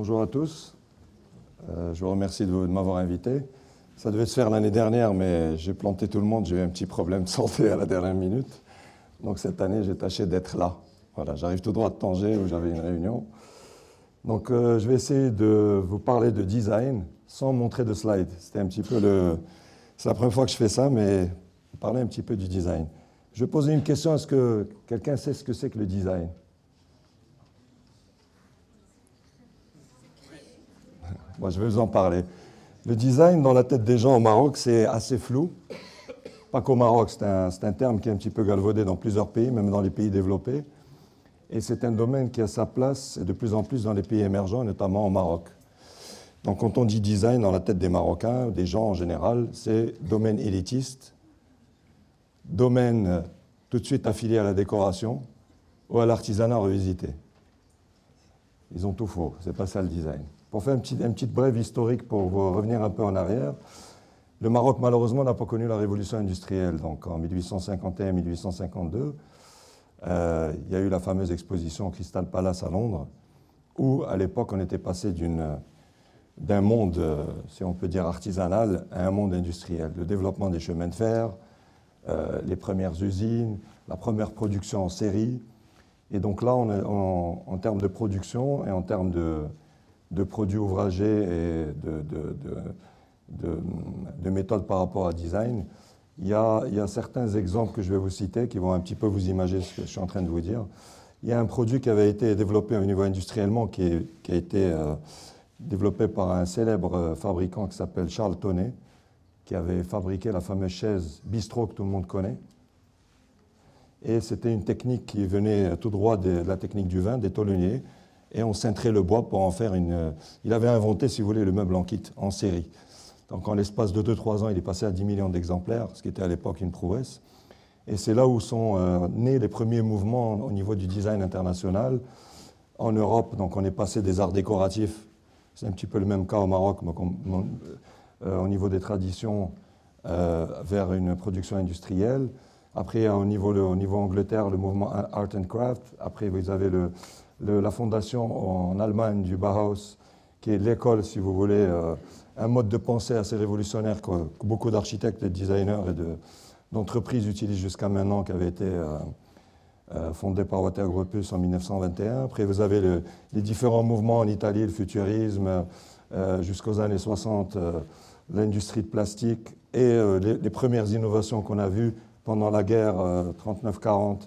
Bonjour à tous. Je vous remercie de m'avoir invité. Ça devait se faire l'année dernière, mais j'ai planté tout le monde. J'ai eu un petit problème de santé à la dernière minute. Donc cette année, j'ai tâché d'être là. Voilà, j'arrive tout droit de Tanger où j'avais une réunion. Donc je vais essayer de vous parler de design sans montrer de slide. C'est la première fois que je fais ça, mais parler un petit peu du design. Je vais poser une question. Est-ce que quelqu'un sait ce que c'est que le design? Moi, je vais vous en parler. Le design, dans la tête des gens au Maroc, c'est assez flou. Pas qu'au Maroc, c'est un terme qui est un petit peu galvaudé dans plusieurs pays, même dans les pays développés. Et c'est un domaine qui a sa place de plus en plus dans les pays émergents, notamment au Maroc. Donc quand on dit design dans la tête des Marocains, des gens en général, c'est domaine élitiste, domaine tout de suite affilié à la décoration ou à l'artisanat revisité. Ils ont tout faux, c'est pas ça le design. Pour faire une petite brève historique pour vous revenir un peu en arrière, le Maroc malheureusement n'a pas connu la révolution industrielle. Donc en 1851-1852, il y a eu la fameuse exposition Crystal Palace à Londres, où à l'époque on était passé d'un monde, si on peut dire artisanal, à un monde industriel. Le développement des chemins de fer, les premières usines, la première production en série. Et donc là, en termes de production et en termes de produits ouvragés et de méthodes par rapport à design, il y a certains exemples que je vais vous citer qui vont un petit peu vous imaginer ce que je suis en train de vous dire. Il y a un produit qui avait été développé au niveau industriellement, qui a été développé par un célèbre fabricant qui s'appelle Charles Tonnet, qui avait fabriqué la fameuse chaise bistrot que tout le monde connaît. Et c'était une technique qui venait tout droit de la technique du vin, des tôlonniers, et on cintrait le bois pour en faire Il avait inventé, si vous voulez, le meuble en kit, en série. Donc en l'espace de 2-3 ans, il est passé à 10 millions d'exemplaires, ce qui était à l'époque une prouesse. Et c'est là où sont nés les premiers mouvements au niveau du design international. En Europe, donc on est passé des arts décoratifs, c'est un petit peu le même cas au Maroc, donc au niveau des traditions, vers une production industrielle. Après, au niveau Angleterre, le mouvement Art and Craft. Après, vous avez la fondation en Allemagne du Bauhaus, qui est l'école, si vous voulez, un mode de pensée assez révolutionnaire que beaucoup d'architectes, de designers et d'entreprises utilisent jusqu'à maintenant, qui avait été fondé par Walter Gropius en 1921. Après, vous avez les différents mouvements en Italie, le futurisme, jusqu'aux années 60, l'industrie de plastique et les premières innovations qu'on a vues pendant la guerre 39-40.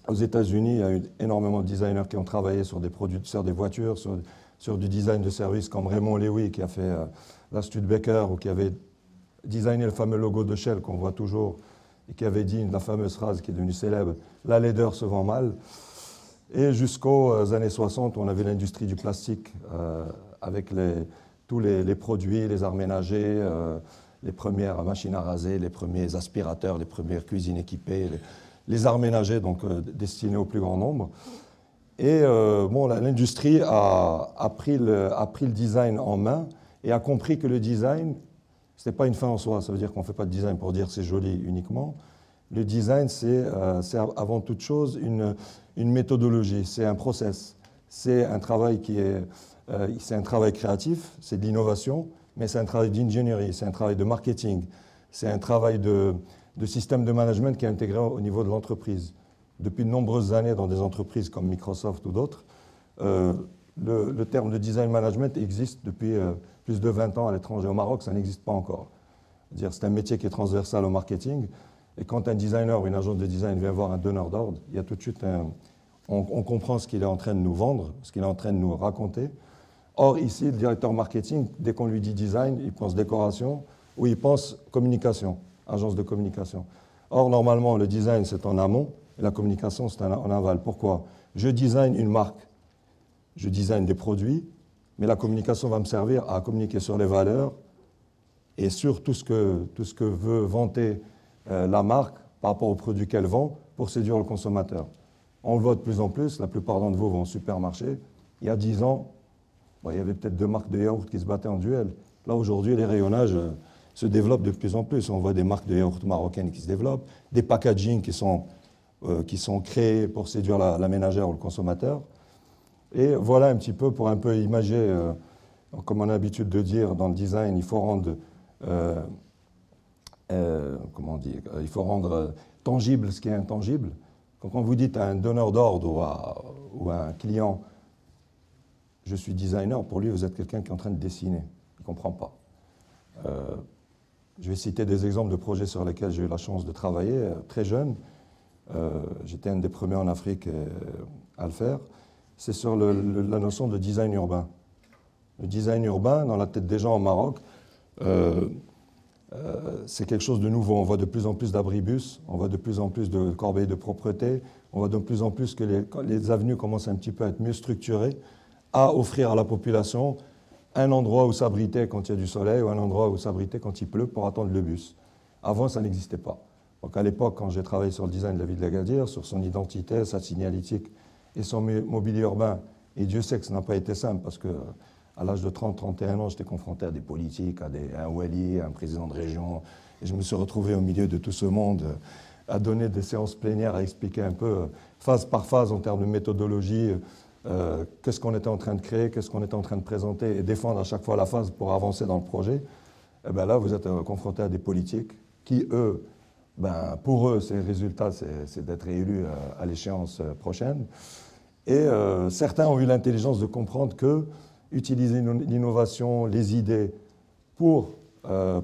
Aux États-Unis, il y a eu énormément de designers qui ont travaillé sur des produits, sur des voitures, sur du design de service, comme Raymond Loewy qui a fait la Studebaker ou qui avait designé le fameux logo de Shell qu'on voit toujours et qui avait dit la fameuse phrase qui est devenue célèbre, « La laideur se vend mal ». Et jusqu'aux années 60, on avait l'industrie du plastique avec tous les produits, les arts ménagers, les premières machines à raser, les premiers aspirateurs, les premières cuisines équipées, les arts ménagers donc destinés au plus grand nombre. Et l'industrie a pris le design en main et a compris que le design, ce n'est pas une fin en soi. Ça veut dire qu'on ne fait pas de design pour dire c'est joli uniquement. Le design, c'est avant toute chose une méthodologie, c'est un process. C'est un travail c'est un travail créatif, c'est de l'innovation, mais c'est un travail d'ingénierie, c'est un travail de marketing, c'est un travail de système de management qui est intégré au niveau de l'entreprise. Depuis de nombreuses années, dans des entreprises comme Microsoft ou d'autres, le terme de design management existe depuis plus de 20 ans à l'étranger. Au Maroc, ça n'existe pas encore. C'est un métier qui est transversal au marketing. Et quand un designer ou une agence de design vient voir un donneur d'ordre, il y a tout de suite on comprend ce qu'il est en train de nous vendre, ce qu'il est en train de nous raconter. Or, ici, le directeur marketing, dès qu'on lui dit design, il pense décoration ou il pense communication, agence de communication. Or, normalement, le design, c'est en amont et la communication, c'est en aval. Pourquoi? Je design une marque, je design des produits, mais la communication va me servir à communiquer sur les valeurs et sur tout ce que veut vanter la marque par rapport aux produits qu'elle vend pour séduire le consommateur. On le voit de plus en plus, la plupart d'entre vous vont au supermarché. Il y a 10 ans, il y avait peut-être 2 marques de yaourt qui se battaient en duel. Là, aujourd'hui, les rayonnages se développent de plus en plus. On voit des marques de yaourt marocaines qui se développent, des packaging qui sont créés pour séduire la ménagère ou le consommateur. Et voilà un petit peu pour un peu imager, comme on a l'habitude de dire dans le design, il faut rendre, comment dire, il faut rendre tangible ce qui est intangible. Quand vous dites à un donneur d'ordre ou à un client, je suis designer, pour lui, vous êtes quelqu'un qui est en train de dessiner. Il ne comprend pas. Je vais citer des exemples de projets sur lesquels j'ai eu la chance de travailler. Très jeune, j'étais un des premiers en Afrique à le faire. C'est sur la notion de design urbain. Le design urbain, dans la tête des gens au Maroc, c'est quelque chose de nouveau. On voit de plus en plus d'abribus, on voit de plus en plus de corbeilles de propreté, on voit de plus en plus que les avenues commencent un petit peu à être mieux structurées, à offrir à la population un endroit où s'abriter quand il y a du soleil ou un endroit où s'abriter quand il pleut pour attendre le bus. Avant, ça n'existait pas. Donc à l'époque, quand j'ai travaillé sur le design de la ville d'Agadir, sur son identité, sa signalétique et son mobilier urbain, et Dieu sait que ce n'a pas été simple parce que à l'âge de 30-31 ans, j'étais confronté à des politiques, à un wali, à un président de région, et je me suis retrouvé au milieu de tout ce monde à donner des séances plénières, à expliquer un peu, phase par phase, en termes de méthodologie, qu'est-ce qu'on était en train de créer, qu'est-ce qu'on était en train de présenter, et défendre à chaque fois la phase pour avancer dans le projet. Et bien là, vous êtes confronté à des politiques qui, eux, ben, pour eux, c'est le résultat, c'est d'être réélus à l'échéance prochaine. Et certains ont eu l'intelligence de comprendre que utiliser l'innovation, les idées pour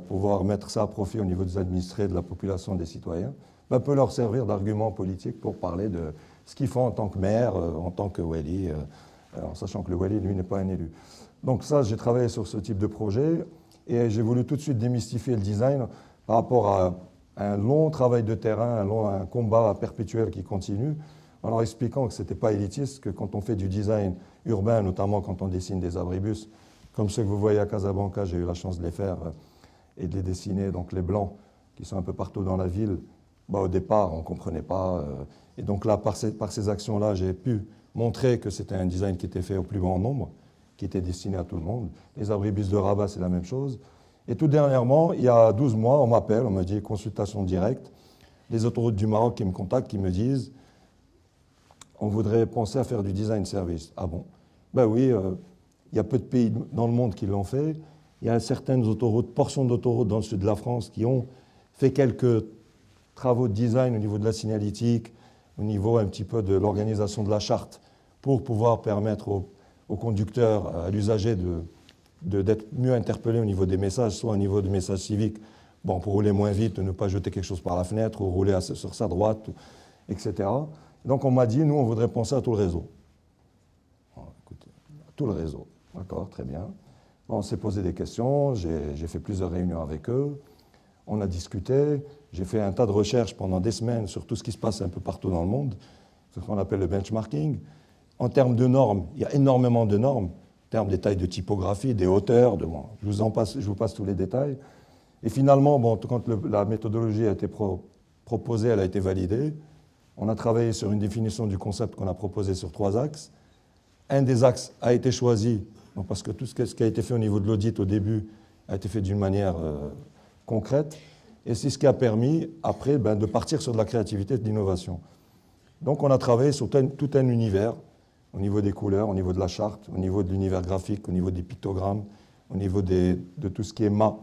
pouvoir mettre ça à profit au niveau des administrés, de la population, des citoyens, ben, peut leur servir d'argument politique pour parler de ce qu'ils font en tant que maire, en tant que wali, en sachant que le wali, lui, n'est pas un élu. Donc ça, j'ai travaillé sur ce type de projet et j'ai voulu tout de suite démystifier le design par rapport à un long travail de terrain, un combat perpétuel qui continue, en leur expliquant que ce n'était pas élitiste, que quand on fait du design urbain, notamment quand on dessine des abribus, comme ceux que vous voyez à Casablanca, j'ai eu la chance de les faire et de les dessiner, donc les blancs qui sont un peu partout dans la ville, bah, au départ, on ne comprenait pas. Et donc là, par ces actions-là, j'ai pu montrer que c'était un design qui était fait au plus grand nombre, qui était destiné à tout le monde. Les abribus de Rabat, c'est la même chose. Et tout dernièrement, il y a 12 mois, on m'appelle, on me dit consultation directe, les autoroutes du Maroc qui me contactent, qui me disent on voudrait penser à faire du design service. Ah bon? Ben oui, il y a peu de pays dans le monde qui l'ont fait. Il y a certaines autoroutes, portions d'autoroutes dans le sud de la France qui ont fait quelques travaux de design au niveau de la signalétique, au niveau un petit peu de l'organisation de la charte pour pouvoir permettre aux conducteurs, à l'usager d'être mieux interpellé au niveau des messages, soit au niveau des messages civiques, bon, pour rouler moins vite, de ne pas jeter quelque chose par la fenêtre ou rouler sur sa droite, etc. Donc on m'a dit, nous, on voudrait penser à tout le réseau. Bon, écoutez, tout le réseau. D'accord, très bien. Bon, on s'est posé des questions, j'ai fait plusieurs réunions avec eux, on a discuté, j'ai fait un tas de recherches pendant des semaines sur tout ce qui se passe un peu partout dans le monde, ce qu'on appelle le benchmarking. En termes de normes, il y a énormément de normes, en termes des tailles de typographie, des hauteurs, bon, je vous passe tous les détails. Et finalement, bon, quand la méthodologie a été proposée, elle a été validée. On a travaillé sur une définition du concept qu'on a proposé sur 3 axes. Un des axes a été choisi, donc parce que tout ce qui a été fait au niveau de l'audit au début a été fait d'une manière concrète. Et c'est ce qui a permis, après, ben, de partir sur de la créativité et de l'innovation. Donc on a travaillé sur tout un univers, au niveau des couleurs, au niveau de la charte, au niveau de l'univers graphique, au niveau des pictogrammes, au niveau de tout ce qui est mât,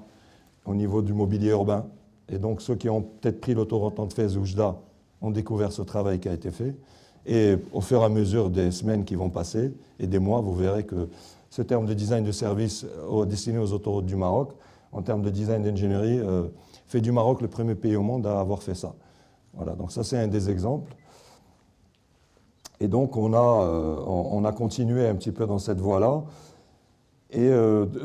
au niveau du mobilier urbain. Et donc ceux qui ont peut-être pris l'autoroute entre Fès et Oujda ont découvert ce travail qui a été fait. Et au fur et à mesure des semaines qui vont passer et des mois, vous verrez que ce terme de design de service destiné aux autoroutes du Maroc, en termes de design d'ingénierie, fait du Maroc le premier pays au monde à avoir fait ça. Voilà, donc ça c'est un des exemples. Et donc on a continué un petit peu dans cette voie-là. Et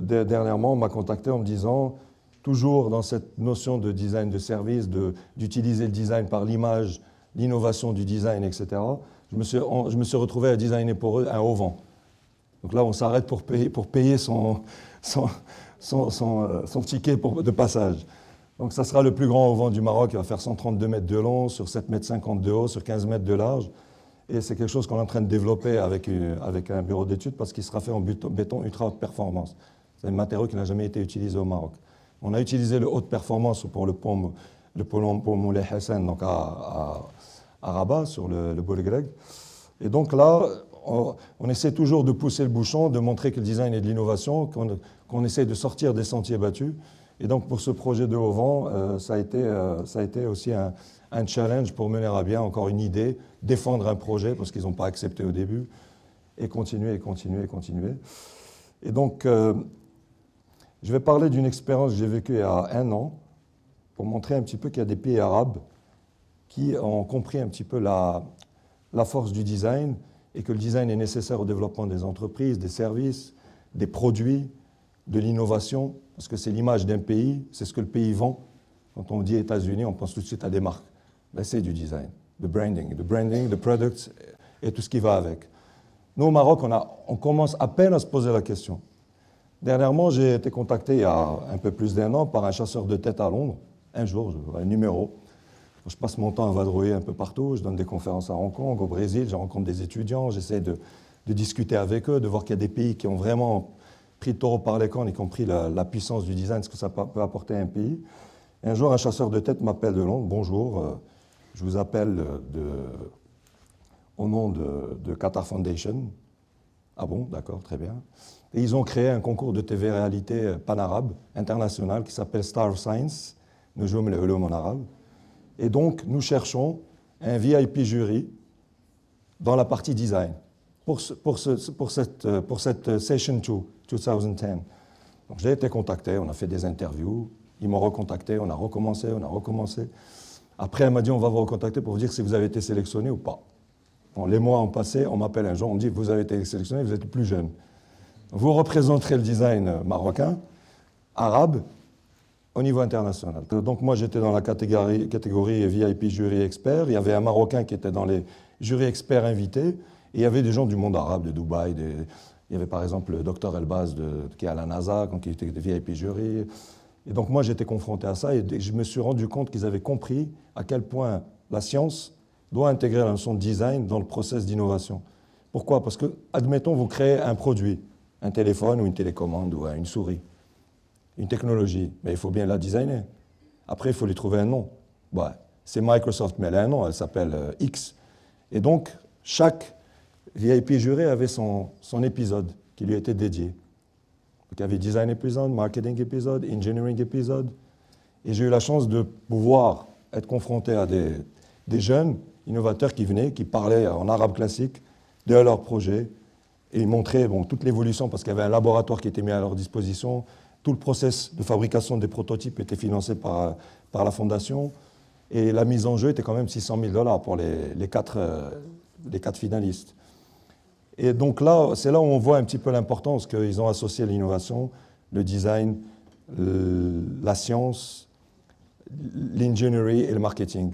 dernièrement, on m'a contacté en me disant, toujours dans cette notion de design de service, d'utiliser le design par l'image, l'innovation du design, etc., je me suis retrouvé à designer pour eux un auvent. Donc là, on s'arrête pour payer son ticket de passage. Donc ça sera le plus grand auvent du Maroc, il va faire 132 mètres de long, sur 7,50 mètres de haut, sur 15 mètres de large. Et c'est quelque chose qu'on est en train de développer avec un bureau d'études parce qu'il sera fait en béton ultra haute performance. C'est un matériau qui n'a jamais été utilisé au Maroc. On a utilisé le haute performance pour le pont Moulay Hassan, donc à Rabat, sur le Boule Grec. Et donc là, on essaie toujours de pousser le bouchon, de montrer que le design est de l'innovation, qu'on essaie de sortir des sentiers battus. Et donc pour ce projet de haut vent, ça a été aussi un challenge pour mener à bien encore une idée, défendre un projet parce qu'ils n'ont pas accepté au début, et continuer, et continuer, et continuer. Et donc, je vais parler d'une expérience que j'ai vécue il y a 1 an pour montrer un petit peu qu'il y a des pays arabes qui ont compris un petit peu la force du design et que le design est nécessaire au développement des entreprises, des services, des produits, de l'innovation, parce que c'est l'image d'un pays, c'est ce que le pays vend. Quand on dit États-Unis, on pense tout de suite à des marques. Ben, c'est du design, the branding, the products et tout ce qui va avec. Nous, au Maroc, on commence à peine à se poser la question. Dernièrement, j'ai été contacté il y a un peu plus d'1 an par un chasseur de tête à Londres. Un jour, un numéro. Je passe mon temps à vadrouiller un peu partout. Je donne des conférences à Hong Kong, au Brésil. Je rencontre des étudiants. J'essaie de discuter avec eux, de voir qu'il y a des pays qui ont vraiment pris le taureau par les cornes, y compris la puissance du design, ce que ça peut apporter à un pays. Et un jour, un chasseur de tête m'appelle de Londres. Bonjour, je vous appelle au nom de Qatar Foundation. Ah bon, d'accord, très bien. Et ils ont créé un concours de TV-réalité pan-arabe, international, qui s'appelle Star of Science, Noujoum al-Ouloum en arabe. Et donc, nous cherchons un VIP jury dans la partie design pour cette Session 2, 2010. Donc, j'ai été contacté, on a fait des interviews, ils m'ont recontacté, on a recommencé. Après, elle m'a dit, on va vous recontacter pour vous dire si vous avez été sélectionné ou pas. Bon, les mois ont passé, on m'appelle un jour, on me dit, vous avez été sélectionné, vous êtes plus jeune. Vous représenterez le design marocain, arabe, au niveau international. Donc moi, j'étais dans la catégorie VIP jury expert. Il y avait un Marocain qui était dans les jurys experts invités. Et il y avait des gens du monde arabe, de Dubaï. Il y avait par exemple le docteur Elbaz qui est à la NASA, qui était des VIP jury. Et donc moi, j'étais confronté à ça et je me suis rendu compte qu'ils avaient compris à quel point la science doit intégrer la notion de design dans le process d'innovation. Pourquoi? Parce que, admettons, vous créez un produit, un téléphone ou une télécommande ou une souris, une technologie, mais il faut bien la designer. Après, il faut lui trouver un nom. Ouais, c'est Microsoft, mais elle a un nom, elle s'appelle X. Et donc, chaque VIP juré avait son épisode qui lui était dédié. Donc, il y avait design épisode, marketing épisode, engineering épisode. Et j'ai eu la chance de pouvoir être confronté à des jeunes innovateurs qui venaient, qui parlaient en arabe classique de leur projet et ils montraient toute l'évolution parce qu'il y avait un laboratoire qui était mis à leur disposition. Tout le process de fabrication des prototypes était financé par la fondation et la mise en jeu était quand même $600 000 pour les quatre finalistes. Et donc là, c'est là où on voit un petit peu l'importance qu'ils ont associé l'innovation, le design, la science, l'ingénierie et le marketing.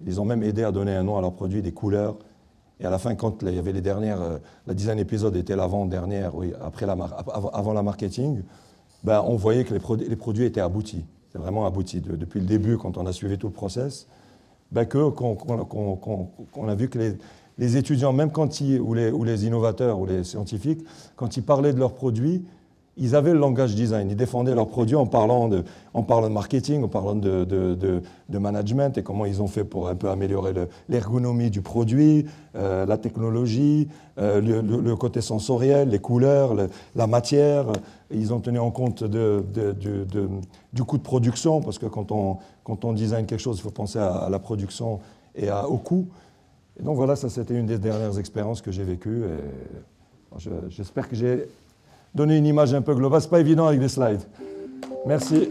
Ils ont même aidé à donner un nom à leurs produits, des couleurs. Et à la fin, quand il y avait les dernières, la design épisode était l'avant-dernière, oui, avant la marketing, ben, on voyait que les produits étaient aboutis. C'est vraiment abouti. Depuis le début, quand on a suivi tout le process, ben, qu'on a vu que les étudiants, même ou les innovateurs ou les scientifiques, quand ils parlaient de leurs produits, ils avaient le langage design. Ils défendaient leurs produits en parlant de marketing, en parlant de management et comment ils ont fait pour un peu améliorer l'ergonomie du produit, la technologie, le côté sensoriel, les couleurs, la matière. Ils ont tenu en compte du coût de production parce que quand on design quelque chose, il faut penser à la production et au coût. Et donc voilà, ça c'était une des dernières expériences que j'ai vécues. J'espère que j'ai donner une image un peu globale. Ce n'est pas évident avec des slides. Merci.